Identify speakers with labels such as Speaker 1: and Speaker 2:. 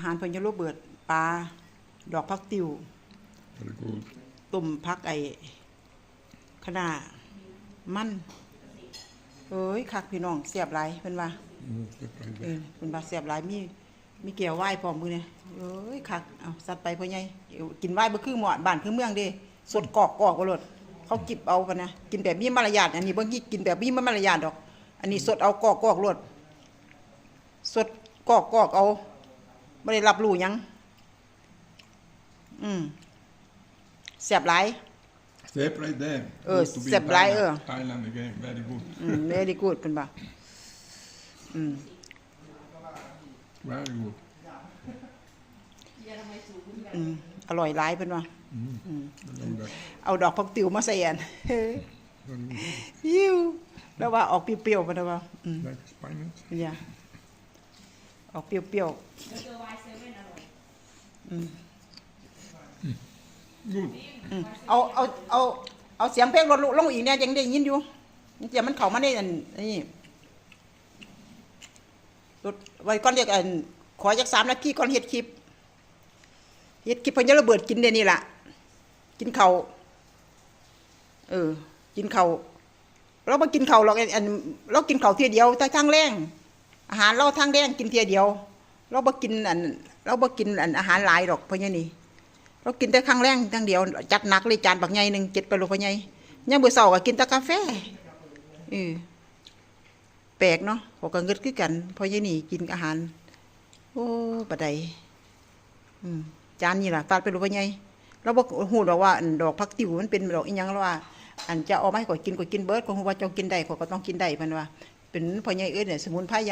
Speaker 1: หารพญโรเบิร์ตปลาดอกพักติว
Speaker 2: Very good.
Speaker 1: ตุ่มพักคะน้ามันเอ้ยคักพี่น้องเสียบหลายเพิ่นว่า
Speaker 2: Step right
Speaker 1: เอ
Speaker 2: there.
Speaker 1: อเพิ่นว่าเสียบหลายมีแก้ววายพร้อมมื้อนี้เอ้ยคักเอาสัตว์ไปพ่อใหญ่กินวายบ่คือหมอดบ้านคือเมืองเด้สดกอกก็ลดเขาจิบเอาปะนะกินแบบมีมารยาทอันนี้บ่กินแบบมีมารยาทดอกอันนี้สดเอากอกลดสดกอกเอาบ่ได้รับรู้หยังเสียบหลาย
Speaker 2: Step right there.
Speaker 1: Oh,
Speaker 2: Good to be
Speaker 1: step
Speaker 2: in
Speaker 1: right,
Speaker 2: Thailand. Thailand again. Very good.
Speaker 1: very good เพิ่นว่า
Speaker 2: Very good.
Speaker 1: อร่อยหลายเพิ่นว่า
Speaker 2: I love that.
Speaker 1: เอาดอกผักติ๋วมาใส่อัน
Speaker 2: Very good.
Speaker 1: ยิวแล้วว่าออกเปรี้ยวๆเพิ่นว่า
Speaker 2: Like spinach.
Speaker 1: อย่าออกเปรี้ยว
Speaker 2: Good.
Speaker 1: ๆเอาเสียงเพลงลดลงอีกเนี่ยยังได้ยินอยู่เดี๋ยวมันเข้ามาในอันนี้ลดไว้ก่อนเรียกอันขอจัก3นาทีก่อนเฮ็ดคลิปเพิ่นจะระเบิดกินเดี๋ยวนี้ล่ะกินข้าวกินข้าวเราบ่กินข้าวหรอกอันเรากินข้าวเที่ยเดียวแต่ทางแรงอาหารเราทางแรงกินเที่ยเดียวเราบ่กินอาหารหลายดอกเพราะงี้นี่เรากินแต่ครั้งแรงทางเดียวจัดหนักเลยจานบักใหญ่นึง7ไปโลเพราะงี้ยามมื้อเช้าก็กินแต่กาแฟแปลกเนาะเขาก็งึดคือกันเพราะงี้นี่กินอาหารโอ้บ่ได้จานนี้ล่ะฟาดไปโลเพราะงี้เราบ่ฮู้ดอกว่าอันดอกผักติ๋วมันเป็นดอกอีหยังแล้วว่าอันจะเอามาให้ข่อยกินเบิดข่อยฮู้ว่าเจ้ากินได้ข่อยก็ต้องกินได้เพิ่นว่าเป็นพ่อใหญ่เอ้ยเนี่ยสมุนไพรอย่าง